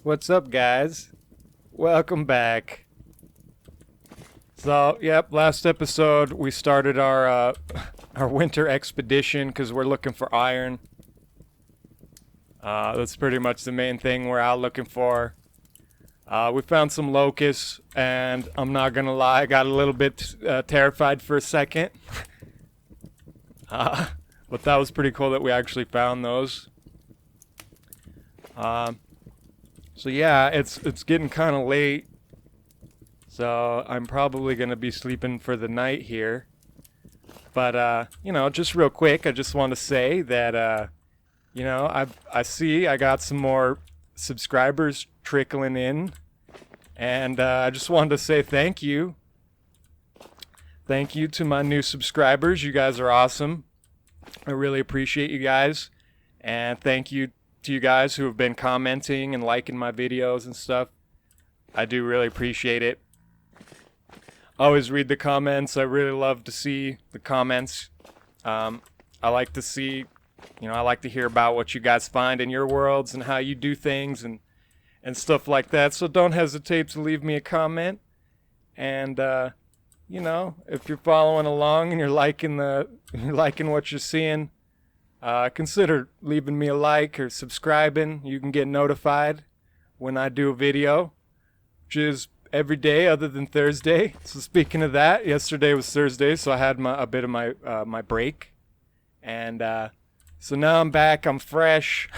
What's up, guys? Welcome back. So, yep, last episode we started our our winter expedition because we're looking for iron. That's pretty much the main thing we're out looking for. We found some locusts, and I'm not gonna lie, I got a little bit terrified for a second. But that was pretty cool that we actually found those. So yeah, it's getting kind of late. So I'm probably gonna be sleeping for the night here. But just real quick, I just want to say that I see I got some more subscribers trickling in, and I just wanted to say thank you. Thank you to my new subscribers. You guys are awesome. I really appreciate you guys, and thank you to you guys who have been commenting and liking my videos and stuff. I do really appreciate it. Always read the comments. I really love to see the comments. I like to see, I like to hear about what you guys find in your worlds and how you do things and stuff like that. So don't hesitate to leave me a comment. And if you're following along and you're liking what you're seeing, consider leaving me a like or subscribing. You can get notified when I do a video, which is every day other than Thursday. So speaking of that, yesterday was Thursday, so I had a bit of my break, and so now I'm back. I'm fresh.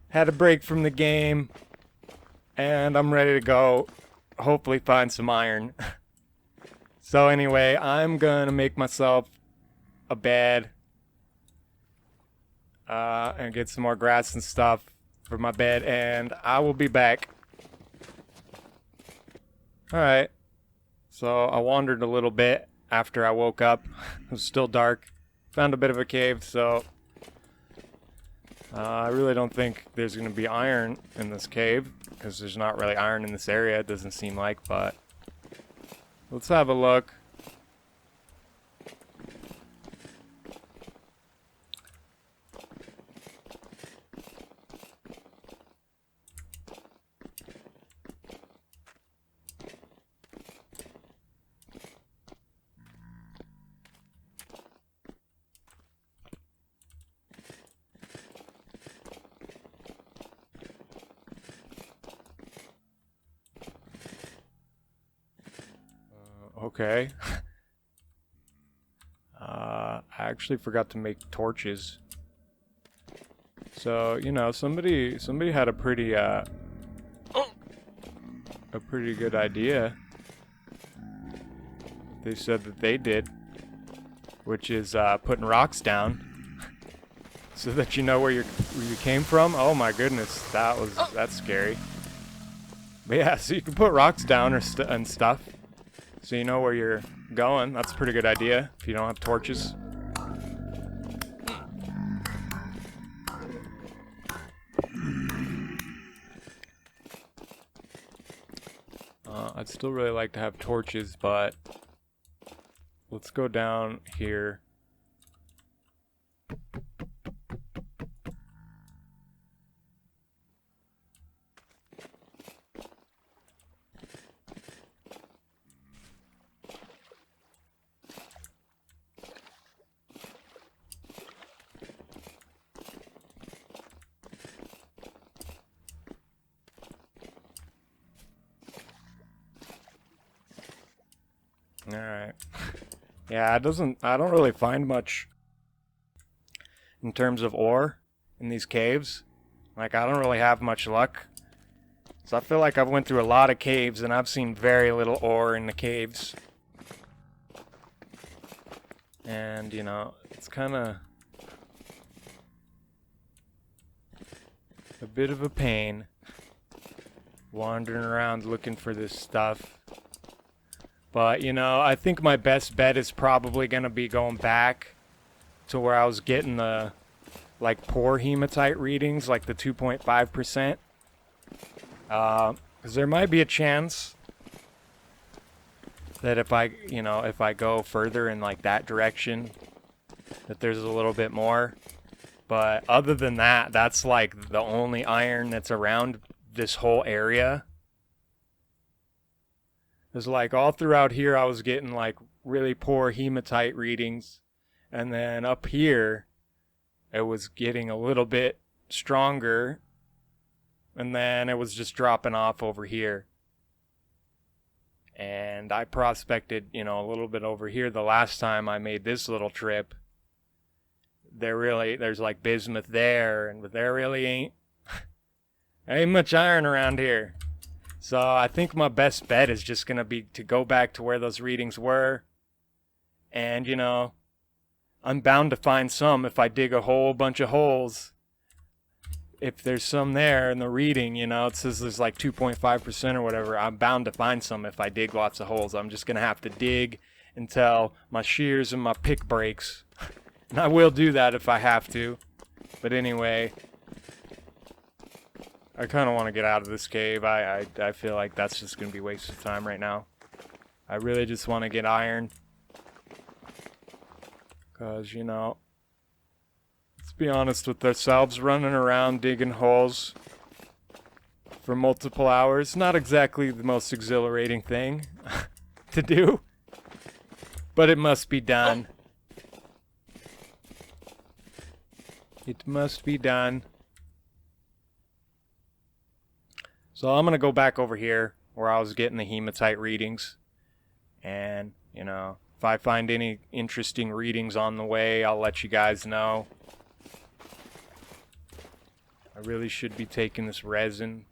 Had a break from the game, and I'm ready to go. Hopefully, find some iron. So anyway, I'm gonna make myself a bed. And get some more grass and stuff for my bed, and I will be back. Alright, so I wandered a little bit after I woke up. It was still dark. Found a bit of a cave, so I really don't think there's going to be iron in this cave, because there's not really iron in this area, it doesn't seem like, but let's have a look. Okay. I actually forgot to make torches. So, somebody had a pretty good idea. They said that they did, which is putting rocks down so that you know where you came from. Oh my goodness, that's scary. But yeah, so you can put rocks down and stuff, so you know where you're going. That's a pretty good idea if you don't have torches. I'd still really like to have torches, but let's go down here. Alright. Yeah, I don't really find much in terms of ore in these caves. Like, I don't really have much luck. So I feel like I've went through a lot of caves and I've seen very little ore in the caves. And, it's kind of a bit of a pain wandering around looking for this stuff. But, I think my best bet is probably going to be going back to where I was getting the, poor hematite readings, like the 2.5%. Because there might be a chance that if I go further in, that direction, that there's a little bit more. But other than that, that's, the only iron that's around this whole area. It's like all throughout here I was getting like really poor hematite readings, and then up here it was getting a little bit stronger, and then it was just dropping off over here. And I prospected, you know, a little bit over here the last time I made this little trip. There's like bismuth there, and there really ain't much iron around here. So I think my best bet is just gonna be to go back to where those readings were. And, you know, I'm bound to find some if I dig a whole bunch of holes. If there's some there in the reading, you know, it says there's like 2.5% or whatever, I'm bound to find some if I dig lots of holes. I'm just going to have to dig until my shears and my pick breaks. And I will do that if I have to. But anyway, I kind of want to get out of this cave. I feel like that's just going to be a waste of time right now. I really just want to get iron. Because, you know, let's be honest with ourselves, running around digging holes for multiple hours, not exactly the most exhilarating thing to do, but it must be done. It must be done. So I'm going to go back over here where I was getting the hematite readings, and, you know, if I find any interesting readings on the way, I'll let you guys know. I really should be taking this resin.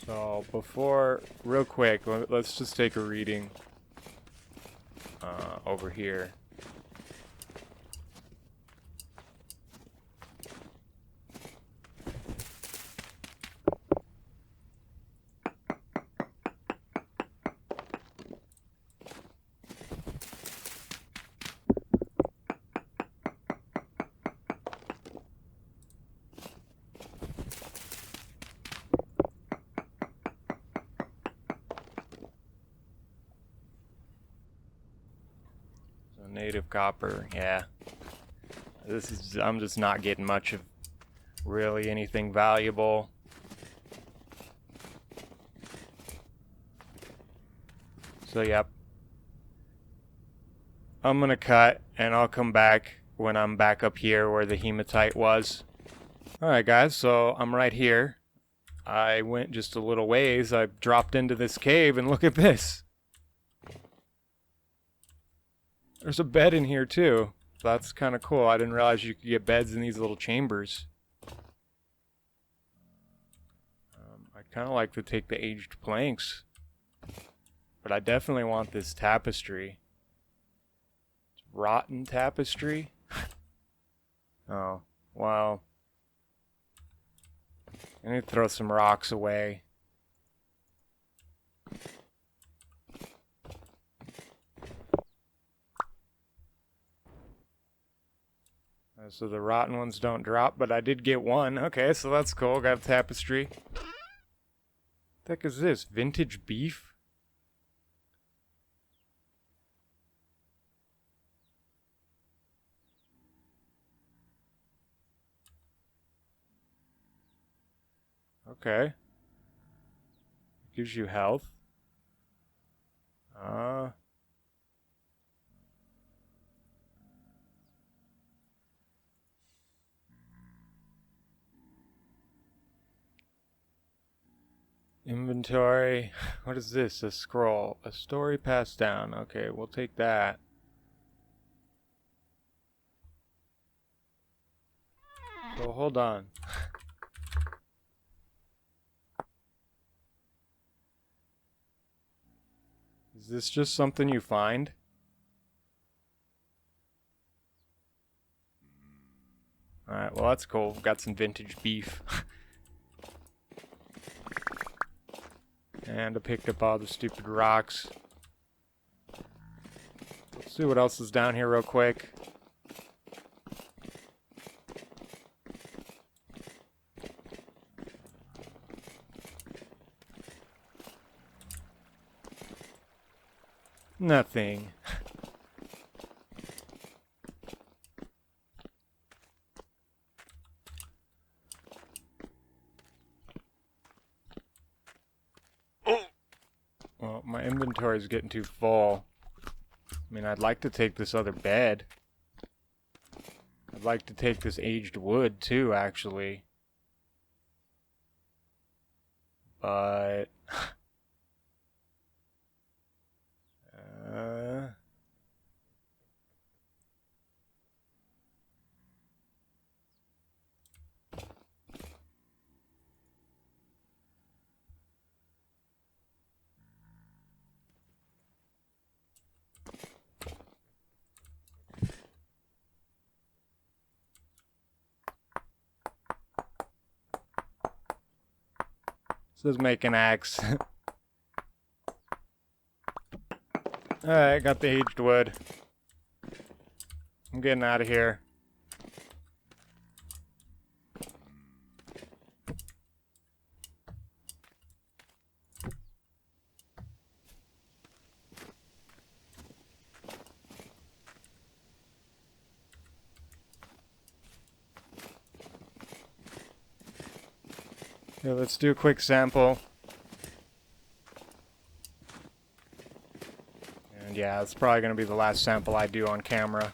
So before, real quick, let's just take a reading over here. Native copper, yeah. I'm just not getting much of really anything valuable. So yep. I'm gonna cut and I'll come back when I'm back up here where the hematite was. Alright guys, so I'm right here. I went just a little ways. I dropped into this cave and look at this. There's a bed in here too. That's kind of cool. I didn't realize you could get beds in these little chambers. I'd kind of like to take the aged planks. But I definitely want this tapestry. It's rotten tapestry? Oh, well. I need to throw some rocks away. So the rotten ones don't drop, but I did get one. Okay, so that's cool. Got a tapestry. What the heck is this? Vintage beef? Okay. Gives you health. Inventory. What is this? A scroll. A story passed down. Okay, we'll take that. So hold on. Is this just something you find? Alright, well that's cool. We've got some vintage beef. And I picked up all the stupid rocks. Let's see what else is down here real quick. Nothing. Well, my inventory is getting too full. I mean, I'd like to take this other bed. I'd like to take this aged wood too, actually. But... Let's make an axe. Alright, got the aged wood. I'm getting out of here. Yeah, let's do a quick sample. And yeah, it's probably going to be the last sample I do on camera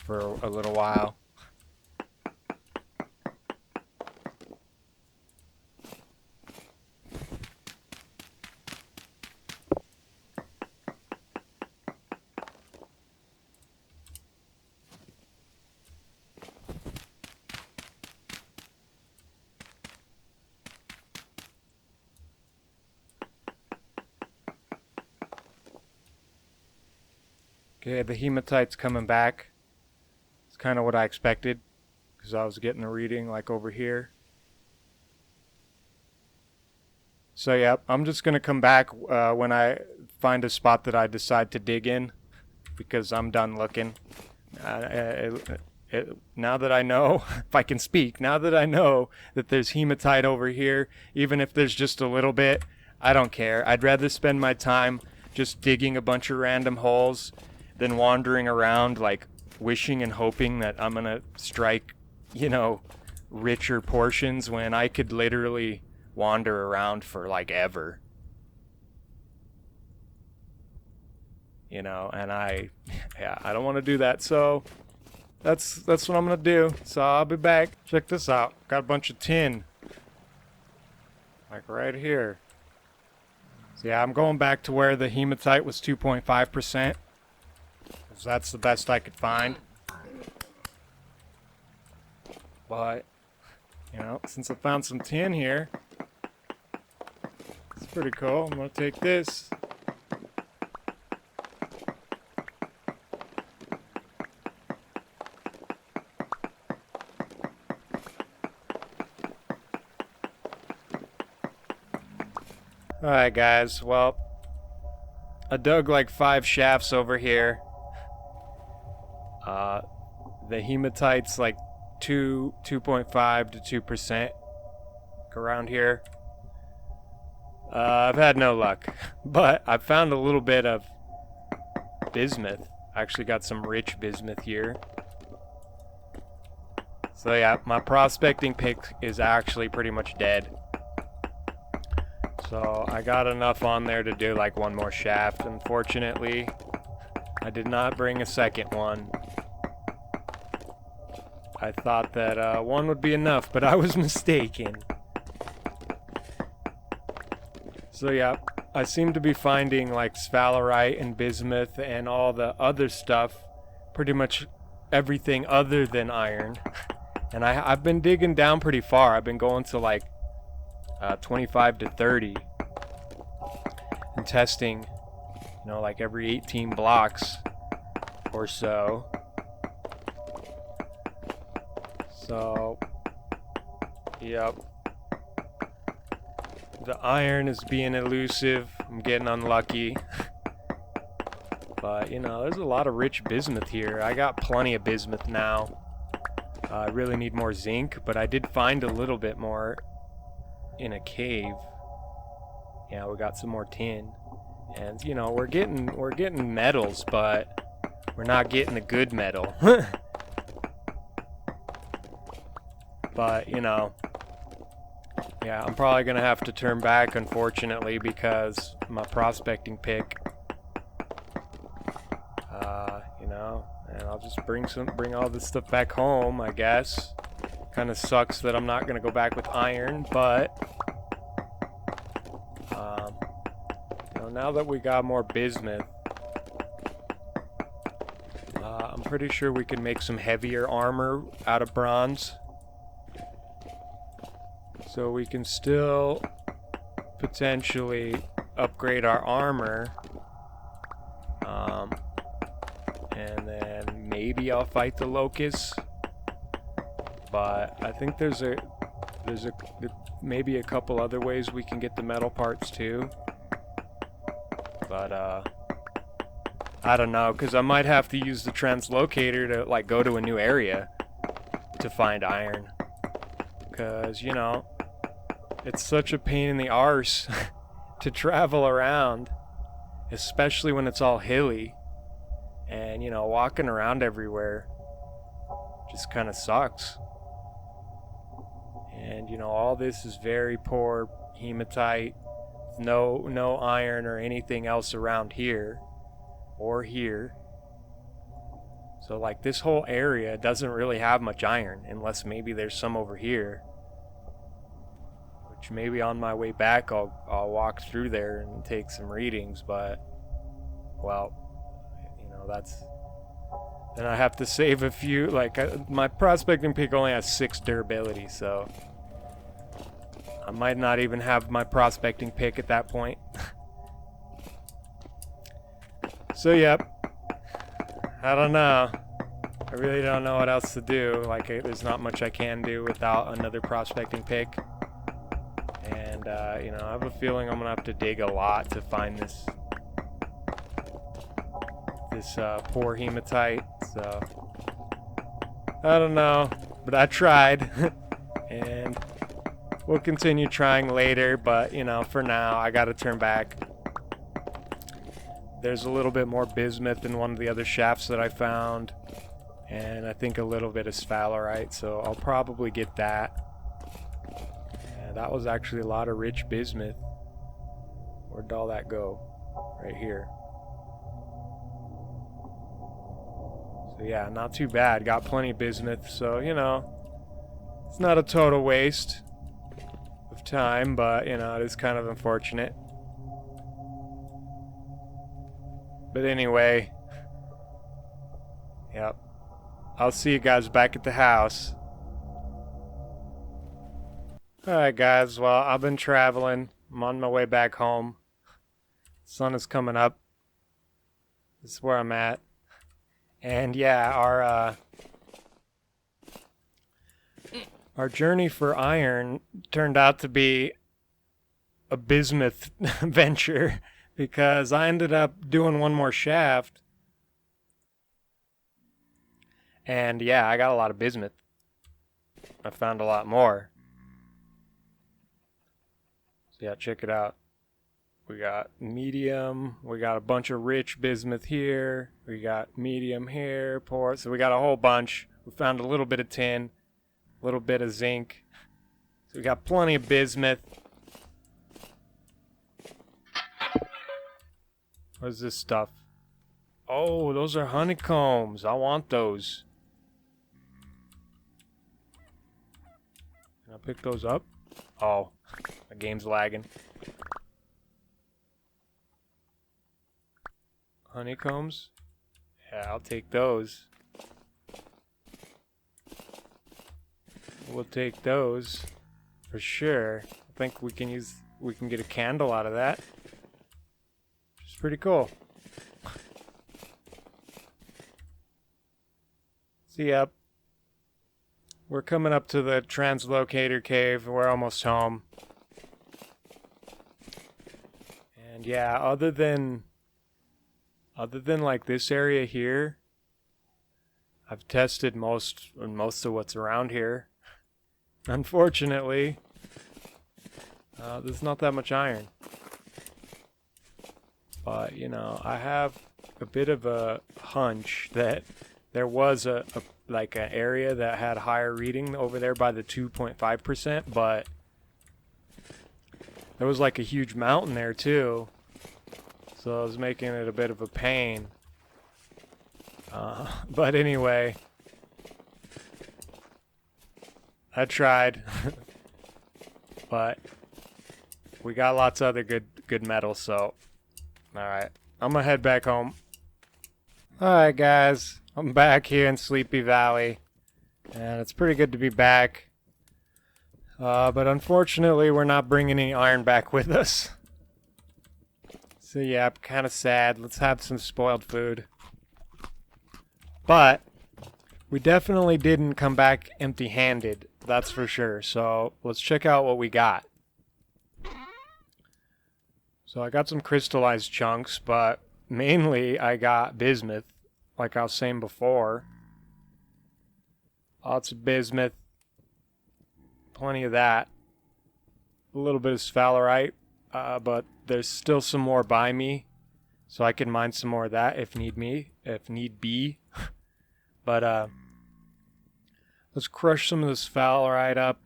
for a little while. Okay, the hematite's coming back. It's kind of what I expected, because I was getting a reading like over here. So yeah, I'm just going to come back when I find a spot that I decide to dig in, because I'm done looking. Now that I know, if I can speak, now that I know that there's hematite over here, even if there's just a little bit, I don't care. I'd rather spend my time just digging a bunch of random holes than wandering around like wishing and hoping that I'm gonna strike, you know, richer portions when I could literally wander around for like ever. You know, and I don't want to do that, so that's what I'm gonna do. So I'll be back. Check this out. Got a bunch of tin. Like right here. So yeah, I'm going back to where the hematite was 2.5%. So that's the best I could find. But, you know, since I found some tin here, it's pretty cool. I'm gonna take this. Alright guys, well, I dug like 5 shafts over here. The hematite's like 2.5 to 2% around here. I've had no luck, but I found a little bit of bismuth. I actually got some rich bismuth here. So yeah, my prospecting pick is actually pretty much dead. So I got enough on there to do like one more shaft. Unfortunately, I did not bring a second one. I thought that one would be enough, but I was mistaken. So yeah, I seem to be finding like sphalerite and bismuth and all the other stuff, pretty much everything other than iron. And I've been digging down pretty far. I've been going to like 25 to 30 and testing, you know, like every 18 blocks or so. So, yep. The iron is being elusive. I'm getting unlucky. But, you know, there's a lot of rich bismuth here. I got plenty of bismuth now. I really need more zinc, but I did find a little bit more in a cave. Yeah, we got some more tin. And you know, we're getting metals, but we're not getting a good metal. But you know, yeah, I'm probably gonna have to turn back, unfortunately, because my prospecting pick. You know, and I'll just bring all this stuff back home, I guess. Kind of sucks that I'm not gonna go back with iron, but you know, now that we got more bismuth, I'm pretty sure we can make some heavier armor out of bronze. So we can still potentially upgrade our armor. And then maybe I'll fight the locusts. But I think there's maybe a couple other ways we can get the metal parts too. But I don't know, because I might have to use the translocator to like go to a new area to find iron. Because, you know, it's such a pain in the arse to travel around, especially when it's all hilly. And, you know, walking around everywhere just kind of sucks. And, you know, all this is very poor hematite. No iron or anything else around here or here. So, like, this whole area doesn't really have much iron, unless maybe there's some over here. Which maybe on my way back I'll walk through there and take some readings, but, well, you know, then I have to save a few, like, my prospecting pick only has 6 durability, so I might not even have my prospecting pick at that point. So, yep. I don't know. I really don't know what else to do. Like, there's not much I can do without another prospecting pick. And, you know, I have a feeling I'm gonna have to dig a lot to find this poor hematite. So, I don't know. But I tried. And we'll continue trying later. But, you know, for now, I gotta turn back. There's a little bit more bismuth in one of the other shafts that I found. And I think a little bit of sphalerite, so I'll probably get that. And that was actually a lot of rich bismuth. Where'd all that go? Right here. So yeah, not too bad. Got plenty of bismuth, so, you know, it's not a total waste of time, but, you know, it is kind of unfortunate. But anyway, yep. I'll see you guys back at the house. Alright guys, well, I've been traveling. I'm on my way back home. Sun is coming up. This is where I'm at. And yeah, our journey for iron turned out to be a bismuth venture. Because I ended up doing one more shaft. And yeah, I got a lot of bismuth. I found a lot more. So yeah, check it out. We got medium. We got a bunch of rich bismuth here. We got medium here, poor. So we got a whole bunch. We found a little bit of tin. A little bit of zinc. So we got plenty of bismuth. What is this stuff? Oh, those are honeycombs. I want those. Can I pick those up? Oh, the game's lagging. Honeycombs? Yeah, I'll take those. We'll take those for sure. I think we can get a candle out of that. Pretty cool. So yep, we're coming up to the translocator cave. We're almost home. And yeah, other than like this area here, I've tested most of what's around here. Unfortunately, there's not that much iron. But but you know, I have a bit of a hunch that there was like an area that had higher reading over there by the 2.5%, but there was like a huge mountain there too, so it was making it a bit of a pain. But anyway, I tried, but we got lots of other good metals, so alright, I'm gonna head back home. Alright guys, I'm back here in Sleepy Valley, and it's pretty good to be back. But unfortunately, we're not bringing any iron back with us. So yeah, I'm kind of sad. Let's have some spoiled food. But we definitely didn't come back empty-handed, that's for sure. So let's check out what we got. So I got some crystallized chunks, but mainly I got bismuth, like I was saying before. Lots of bismuth. Plenty of that. A little bit of sphalerite, but there's still some more by me, so I can mine some more of that if need be. But let's crush some of the sphalerite up.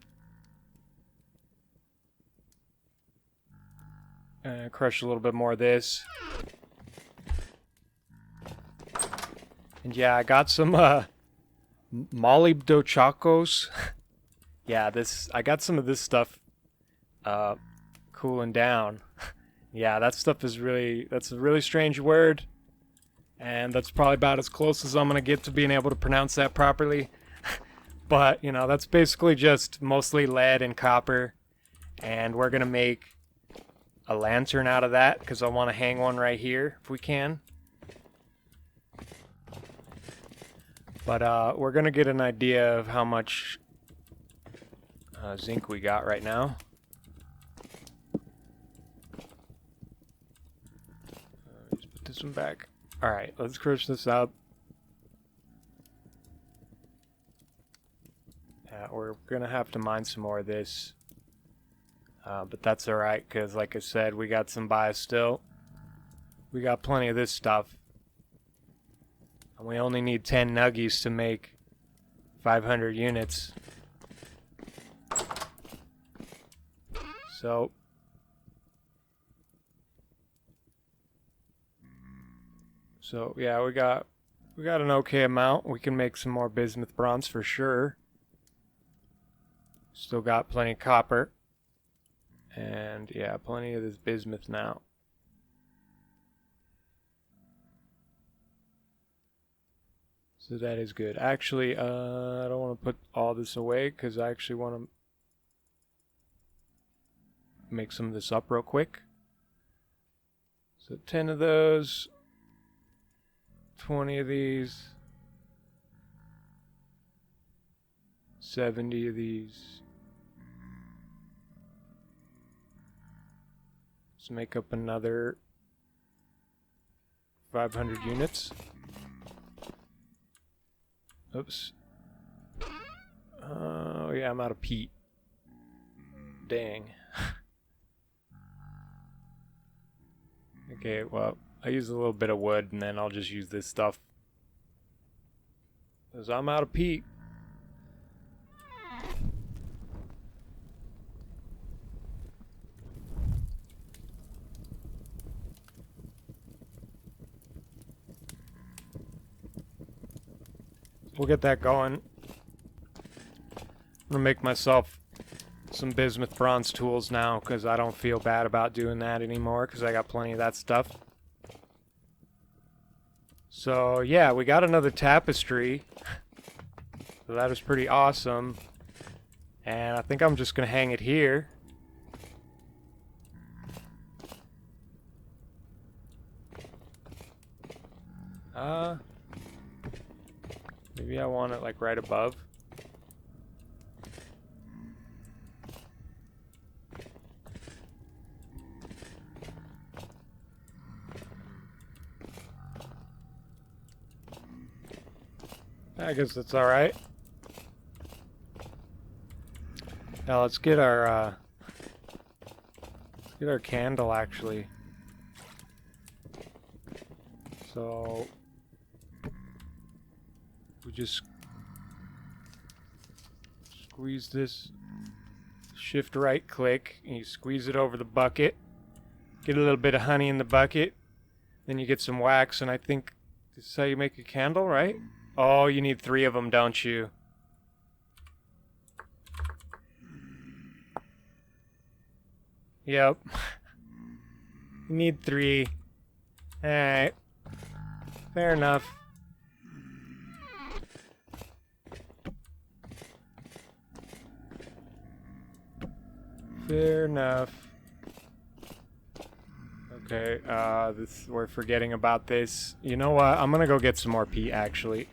And crush a little bit more of this. And yeah, I got some molybdochacos. Yeah, I got some of this stuff cooling down. Yeah, that stuff is that's a really strange word. And that's probably about as close as I'm going to get to being able to pronounce that properly. But, you know, that's basically just mostly lead and copper. And we're going to make a lantern out of that, because I want to hang one right here, if we can. But we're going to get an idea of how much zinc we got right now. Just put this one back. Alright, let's crush this up. We're going to have to mine some more of this. But that's alright, because like I said, we got some bias still. We got plenty of this stuff. And we only need 10 nuggies to make 500 units. So yeah, we got an okay amount. We can make some more bismuth bronze for sure. Still got plenty of copper. And yeah, plenty of this bismuth now. So that is good. Actually, I don't want to put all this away because I actually want to make some of this up real quick. So 10 of those, 20 of these, 70 of these. Let's make up another 500 units. Oops. Oh yeah, I'm out of peat. Dang. Okay, well, I use a little bit of wood and then I'll just use this stuff, because I'm out of peat. We'll get that going. I'm gonna make myself some bismuth bronze tools now, because I don't feel bad about doing that anymore, because I got plenty of that stuff. So yeah, we got another tapestry. So that is pretty awesome. And I think I'm just gonna hang it here. Maybe I want it like right above. I guess that's alright. Now let's get our candle actually. So we just squeeze this, shift right click, and you squeeze it over the bucket. Get a little bit of honey in the bucket. Then you get some wax, and I think this is how you make a candle, right? Oh, you need 3 of them, don't you? Yep. You need 3. Alright. Fair enough. Fair enough. Okay, we're forgetting about this. You know what? I'm gonna go get some more peat, actually.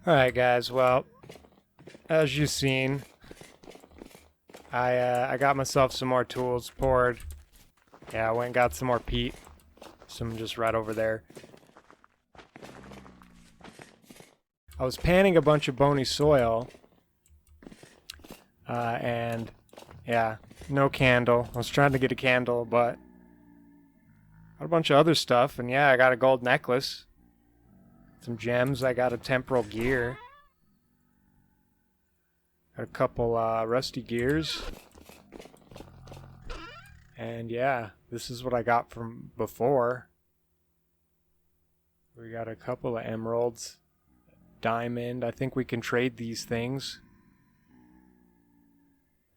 Alright guys, well, as you've seen, I got myself some more tools poured. Yeah, I went and got some more peat. Some just right over there. I was panning a bunch of bony soil. And yeah, no candle. I was trying to get a candle, but got a bunch of other stuff. And yeah, I got a gold necklace. Some gems. I got a temporal gear. Got a couple rusty gears. And yeah, this is what I got from before. We got a couple of emeralds. Diamond. I think we can trade these things.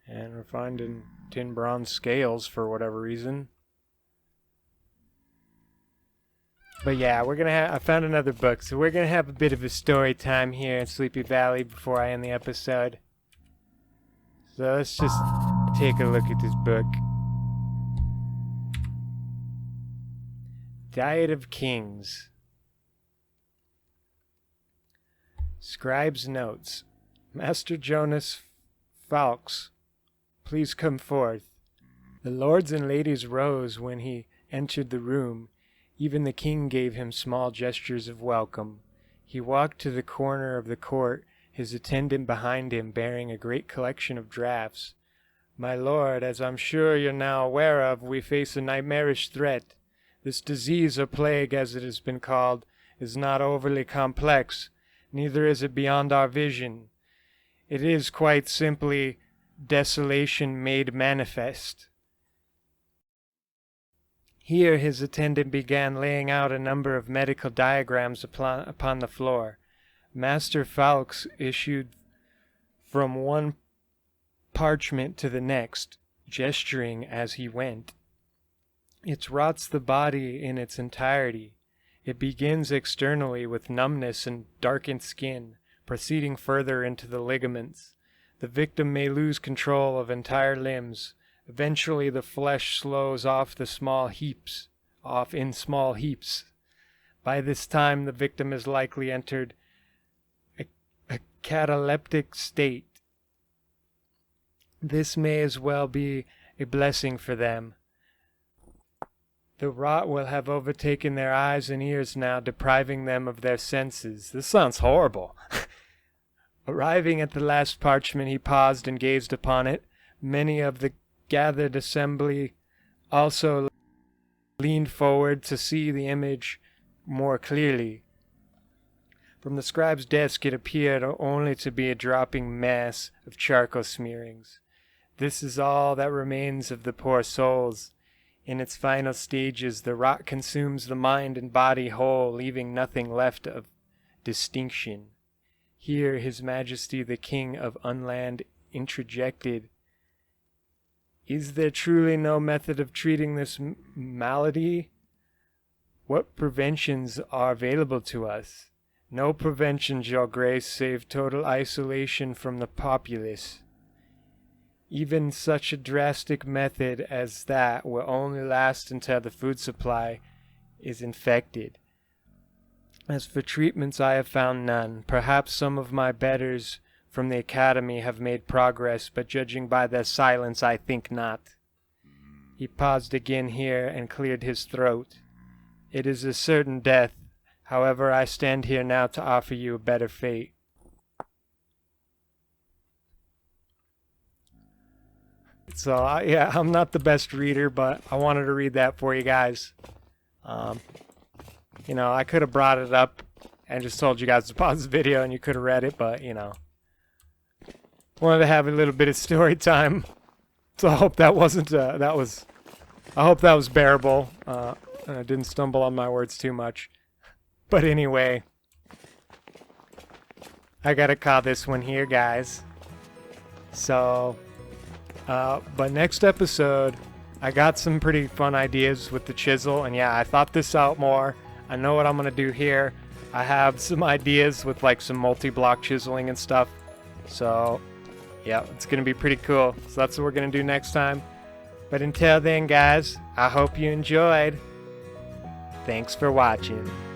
And we're finding tin bronze scales for whatever reason. But yeah, I found another book, so we're gonna have a bit of a story time here in Sleepy Valley before I end the episode. So let's just take a look at this book. Diet of Kings. Scribe's Notes. Master Jonas Fawkes, please come forth. The lords and ladies rose when he entered the room. Even the king gave him small gestures of welcome. He walked to the corner of the court, his attendant behind him bearing a great collection of drafts. My lord, as I'm sure you're now aware of, we face a nightmarish threat. This disease or plague, as it has been called, is not overly complex, neither is it beyond our vision. It is quite simply desolation made manifest. Here his attendant began laying out a number of medical diagrams upon the floor. Master Fawkes issued from one parchment to the next, gesturing as he went. It rots the body in its entirety. It begins externally with numbness and darkened skin, proceeding further into the ligaments. The victim may lose control of entire limbs. Eventually the flesh slows off in small heaps. By this time the victim has likely entered a cataleptic state. This may as well be a blessing for them. The rot will have overtaken their eyes and ears now, depriving them of their senses. This sounds horrible. Arriving at the last parchment, he paused and gazed upon it. Many of the gathered assembly also leaned forward to see the image more clearly. From the scribe's desk it appeared only to be a dropping mass of charcoal smearings. This is all that remains of the poor souls. In its final stages, the rot consumes the mind and body whole, leaving nothing left of distinction. Here His Majesty the King of Unland interjected, "Is there truly no method of treating this malady? What preventions are available to us?" "No preventions, Your Grace, save total isolation from the populace. Even such a drastic method as that will only last until the food supply is infected. As for treatments, I have found none. Perhaps some of my betters from the academy have made progress, but judging by their silence, I think not." He paused again here and cleared his throat. "It is a certain death. However, I stand here now to offer you a better fate." So, yeah, I'm not the best reader, but I wanted to read that for you guys. I could have brought it up and just told you guys to pause the video and you could have read it, but, wanted to have a little bit of story time. So I hope that wasn't, I hope that was bearable. I didn't stumble on my words too much. But anyway, I gotta call this one here, guys. So, but next episode, I got some pretty fun ideas with the chisel, and yeah, I thought this out more. I know what I'm gonna do here. I have some ideas with like some multi-block chiseling and stuff. So, yeah, it's gonna be pretty cool. So that's what we're gonna do next time. But until then, guys, I hope you enjoyed. Thanks for watching.